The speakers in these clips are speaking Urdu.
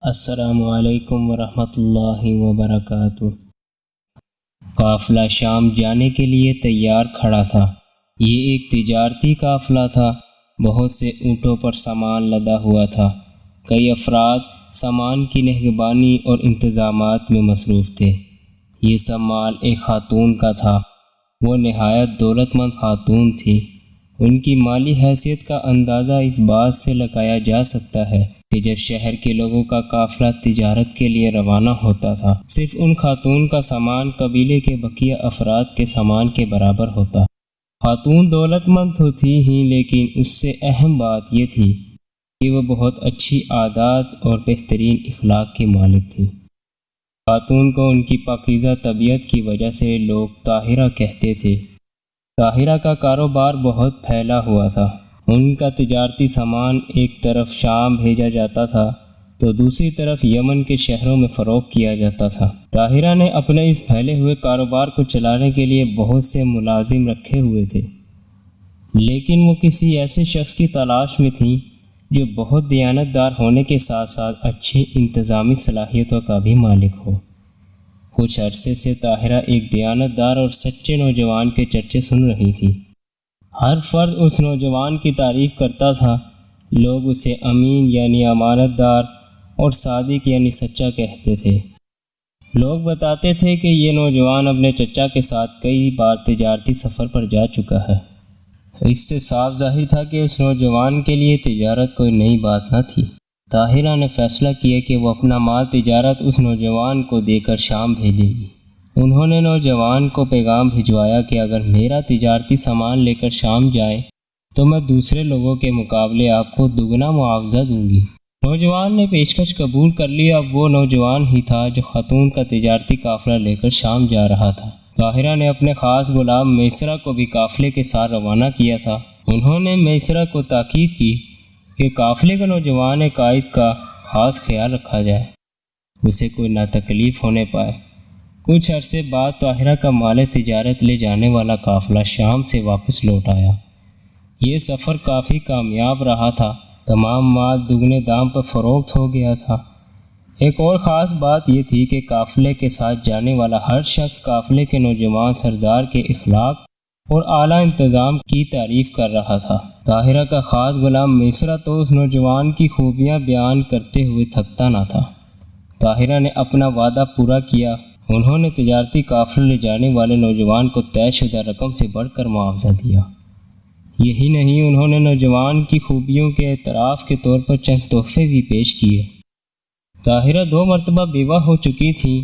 السلام علیکم ورحمۃ اللہ وبرکاتہ۔ قافلہ شام جانے کے لیے تیار کھڑا تھا۔ یہ ایک تجارتی قافلہ تھا۔ بہت سے اونٹوں پر سامان لدا ہوا تھا۔ کئی افراد سامان کی نگہبانی اور انتظامات میں مصروف تھے۔ یہ سب مال ایک خاتون کا تھا۔ وہ نہایت دولت مند خاتون تھی۔ ان کی مالی حیثیت کا اندازہ اس بات سے لگایا جا سکتا ہے کہ جب شہر کے لوگوں کا قافلہ تجارت کے لیے روانہ ہوتا تھا، صرف ان خاتون کا سامان قبیلے کے بقیہ افراد کے سامان کے برابر ہوتا۔ خاتون دولت مند تو تھی ہی، لیکن اس سے اہم بات یہ تھی کہ وہ بہت اچھی عادات اور بہترین اخلاق کی مالک تھی۔ خاتون کو ان کی پاکیزہ طبیعت کی وجہ سے لوگ طاہرہ کہتے تھے۔ طاہرہ کا کاروبار بہت پھیلا ہوا تھا۔ ان کا تجارتی سامان ایک طرف شام بھیجا جاتا تھا تو دوسری طرف یمن کے شہروں میں فروخت کیا جاتا تھا۔ طاہرہ نے اپنے اس پھیلے ہوئے کاروبار کو چلانے کے لیے بہت سے ملازم رکھے ہوئے تھے، لیکن وہ کسی ایسے شخص کی تلاش میں تھیں جو بہت دیانتدار ہونے کے ساتھ ساتھ اچھی انتظامی صلاحیتوں کا بھی مالک ہو۔ کچھ عرصے سے طاہرہ ایک دیانتدار اور سچے نوجوان کے چرچے سن رہی تھی۔ ہر فرد اس نوجوان کی تعریف کرتا تھا۔ لوگ اسے امین یعنی امانت دار اور صادق یعنی سچا کہتے تھے۔ لوگ بتاتے تھے کہ یہ نوجوان اپنے چچا کے ساتھ کئی بار تجارتی سفر پر جا چکا ہے۔ اس سے صاف ظاہر تھا کہ اس نوجوان کے لیے تجارت کوئی نئی بات نہ تھی۔ طاہرہ نے فیصلہ کیا کہ وہ اپنا مال تجارت اس نوجوان کو دے کر شام بھیجے گی۔ انہوں نے نوجوان کو پیغام بھجوایا کہ اگر میرا تجارتی سامان لے کر شام جائیں تو میں دوسرے لوگوں کے مقابلے آپ کو دگنا معاوضہ دوں گی۔ نوجوان نے پیشکش قبول کر لی۔ اب وہ نوجوان ہی تھا جو خاتون کا تجارتی قافلہ لے کر شام جا رہا تھا۔ طاہرہ نے اپنے خاص غلام میسرہ کو بھی قافلے کے ساتھ روانہ کیا تھا۔ انہوں نے میسرہ کو تاکید کی کہ قافلے کا نوجوان قائد کا خاص خیال رکھا جائے، اسے کوئی نہ تکلیف ہونے پائے۔ کچھ عرصے بعد طاہرہ کا مال تجارت لے جانے والا قافلہ شام سے واپس لوٹ آیا۔ یہ سفر کافی کامیاب رہا تھا۔ تمام مال دگنے دام پر فروخت ہو گیا تھا۔ ایک اور خاص بات یہ تھی کہ قافلے کے ساتھ جانے والا ہر شخص قافلے کے نوجوان سردار کے اخلاق اور اعلیٰ انتظام کی تعریف کر رہا تھا۔ طاہرہ کا خاص غلام میسرہ تو اس نوجوان کی خوبیاں بیان کرتے ہوئے تھکتا نہ تھا۔ طاہرہ نے اپنا وعدہ پورا کیا۔ انہوں نے تجارتی قافلے لے جانے والے نوجوان کو طے شدہ رقم سے بڑھ کر معاوضہ دیا۔ یہی نہیں، انہوں نے نوجوان کی خوبیوں کے اعتراف کے طور پر چند تحفے بھی پیش کیے۔ طاہرہ 2 مرتبہ بیوہ ہو چکی تھیں۔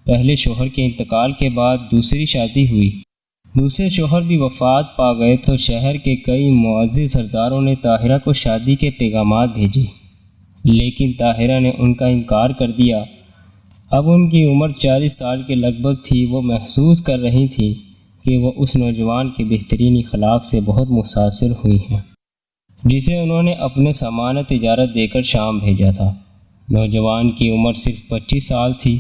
پہلے شوہر کے انتقال کے بعد دوسری شادی ہوئی۔ دوسرے شوہر بھی وفات پا گئے تو شہر کے کئی معزز سرداروں نے طاہرہ کو شادی کے پیغامات بھیجے، لیکن طاہرہ نے ان کا انکار کر دیا۔ اب ان کی عمر 40 سال کے لگ بھگ تھی۔ وہ محسوس کر رہی تھی کہ وہ اس نوجوان کے بہترین اخلاق سے بہت متاثر ہوئی ہیں جسے انہوں نے اپنے سامان تجارت دے کر شام بھیجا تھا۔ نوجوان کی عمر صرف 25 سال تھی۔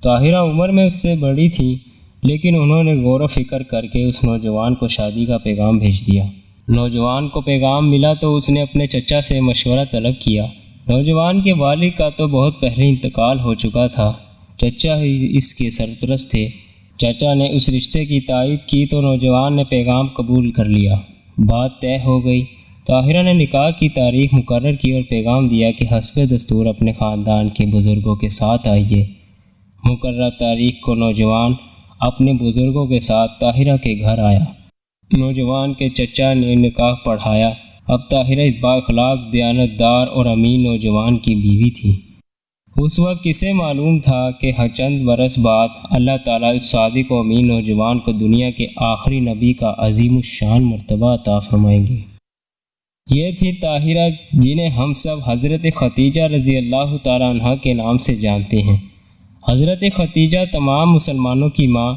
طاہرہ عمر میں اس سے بڑی تھی، لیکن انہوں نے غور و فکر کر کے اس نوجوان کو شادی کا پیغام بھیج دیا۔ نوجوان کو پیغام ملا تو اس نے اپنے چچا سے مشورہ طلب کیا۔ نوجوان کے والد کا تو بہت پہلے انتقال ہو چکا تھا، چچا ہی اس کے سرپرست تھے۔ چچا نے اس رشتے کی تائید کی تو نوجوان نے پیغام قبول کر لیا۔ بات طے ہو گئی۔ طاہرہ نے نکاح کی تاریخ مقرر کی اور پیغام دیا کہ حسب دستور اپنے خاندان کے بزرگوں کے ساتھ آئیے۔ مقررہ تاریخ کو نوجوان اپنے بزرگوں کے ساتھ طاہرہ کے گھر آیا۔ نوجوان کے چچا نے نکاح پڑھایا۔ اب طاہرہ اس با اخلاق، دیانتدار اور امین نوجوان کی بیوی تھی۔ اس وقت کسے معلوم تھا کہ چند برس بعد اللہ تعالیٰ اس صادق و امین نوجوان کو دنیا کے آخری نبی کا عظیم الشان مرتبہ عطا فرمائیں گے۔ یہ تھی طاہرہ، جنہیں ہم سب حضرت خدیجہ رضی اللہ تعالیٰ عنہ کے نام سے جانتے ہیں۔ حضرت خدیجہ تمام مسلمانوں کی ماں،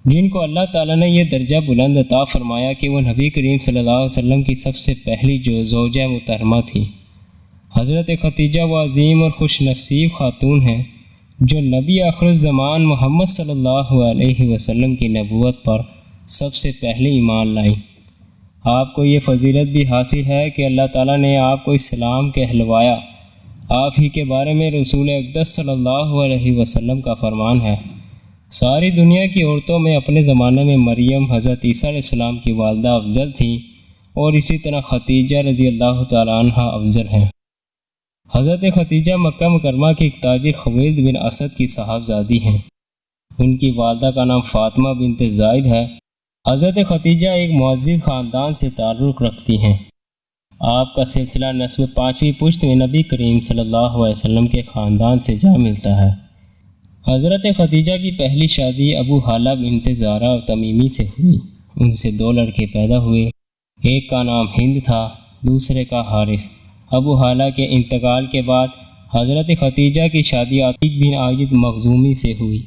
جن کو اللہ تعالیٰ نے یہ درجہ بلند عطا فرمایا کہ وہ نبی کریم صلی اللہ علیہ وسلم کی سب سے پہلی زوجہ محترمہ تھی۔ حضرت خدیجہ وہ عظیم اور خوش نصیب خاتون ہیں جو نبی آخر الزمان محمد صلی اللہ علیہ وسلم کی نبوت پر سب سے پہلے ایمان لائیں۔ آپ کو یہ فضیلت بھی حاصل ہے کہ اللہ تعالیٰ نے آپ کو اسلام کہلوایا۔ آپ ہی کے بارے میں رسول اقدس صلی اللہ علیہ وسلم کا فرمان ہے، ساری دنیا کی عورتوں میں اپنے زمانے میں مریم حضرت عیسیٰ علیہ السلام کی والدہ افضل تھیں، اور اسی طرح خدیجہ رضی اللہ تعالیٰ عنہ افضل ہیں۔ حضرت خدیجہ مکہ مکرمہ کے ایک تاجر خویلد بن اسد کی صاحبزادی ہیں۔ ان کی والدہ کا نام فاطمہ بنت زائد ہے۔ حضرت خدیجہ ایک معزز خاندان سے تعلق رکھتی ہیں۔ آپ کا سلسلہ نسب 5ویں پشت میں نبی کریم صلی اللہ علیہ وسلم کے خاندان سے جا ملتا ہے۔ حضرت خدیجہ کی پہلی شادی ابو حالہ بنت زارہ تمیمی سے ہوئی۔ ان سے 2 لڑکے پیدا ہوئے، ایک کا نام ہند تھا، دوسرے کا حارث۔ ابو حالہ کے انتقال کے بعد حضرت خدیجہ کی شادی عتیق بن عائد مخزومی سے ہوئی۔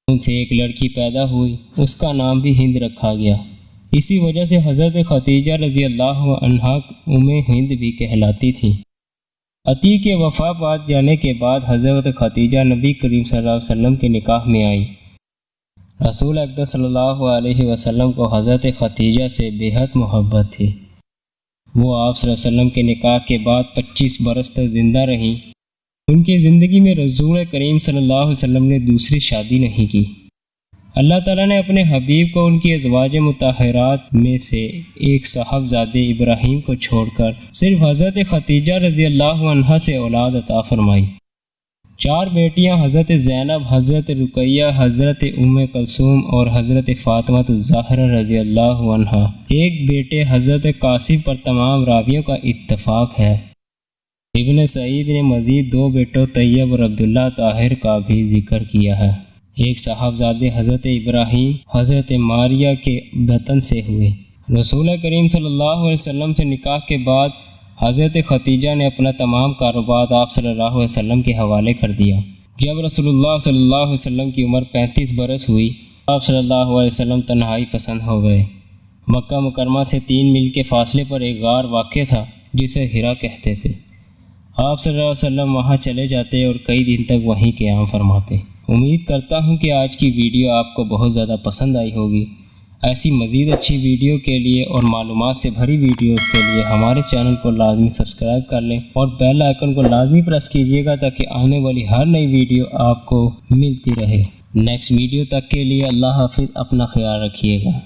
ان سے ایک لڑکی پیدا ہوئی، اس کا نام بھی ہند رکھا گیا۔ اسی وجہ سے حضرت خدیجہ رضی اللہ عنہا ہند بھی کہلاتی تھیں۔ عتیق کے وفات پا جانے کے بعد حضرت خدیجہ نبی کریم صلی اللہ علیہ وسلم کے نکاح میں آئی۔ رسول اقدس صلی اللہ علیہ وسلم کو حضرت خدیجہ سے بے حد محبت تھی۔ وہ آپ صلی اللہ علیہ وسلم کے نکاح کے بعد 25 برس تک زندہ رہیں۔ ان کی زندگی میں رسول کریم صلی اللہ علیہ وسلم نے دوسری شادی نہیں کی۔ اللہ تعالیٰ نے اپنے حبیب کو ان کی ازواج مطہرات میں سے ایک صاحبزادے ابراہیم کو چھوڑ کر صرف حضرت خدیجہ رضی اللہ عنہا سے اولاد عطا فرمائی۔ 4 بیٹیاں حضرت زینب، حضرت رقیہ، حضرت کلثوم اور حضرت فاطمہ الزہرا رضی اللہ عنہا، ایک بیٹے حضرت قاسم پر تمام راویوں کا اتفاق ہے۔ ابن سعید نے مزید 2 بیٹوں طیب اور عبداللہ طاہر کا بھی ذکر کیا ہے۔ ایک صاحبزادے حضرت ابراہیم حضرت ماریہ کے بطن سے ہوئے۔ رسول کریم صلی اللہ علیہ وسلم سے نکاح کے بعد حضرت خدیجہ نے اپنا تمام کاروبار آپ صلی اللہ علیہ وسلم کے حوالے کر دیا۔ جب رسول اللہ صلی اللہ علیہ وسلم کی عمر 35 برس ہوئی، آپ صلی اللہ علیہ وسلم تنہائی پسند ہو گئے۔ مکہ مکرمہ سے 3 میل کے فاصلے پر ایک غار واقع تھا جسے ہرا کہتے تھے۔ آپ صلی اللہ علیہ وسلم وہاں چلے جاتے اور کئی دن تک وہیں قیام فرماتے۔ امید کرتا ہوں کہ آج کی ویڈیو آپ کو بہت زیادہ پسند آئی ہوگی۔ ایسی مزید اچھی ویڈیو کے لیے اور معلومات سے بھری ویڈیوز کے لیے ہمارے چینل کو لازمی سبسکرائب کر لیں اور بیل آئیکن کو لازمی پریس کیجیے گا تاکہ آنے والی ہر نئی ویڈیو آپ کو ملتی رہے۔ نیکسٹ ویڈیو تک کے لیے اللہ حافظ، اپنا خیال رکھیے گا۔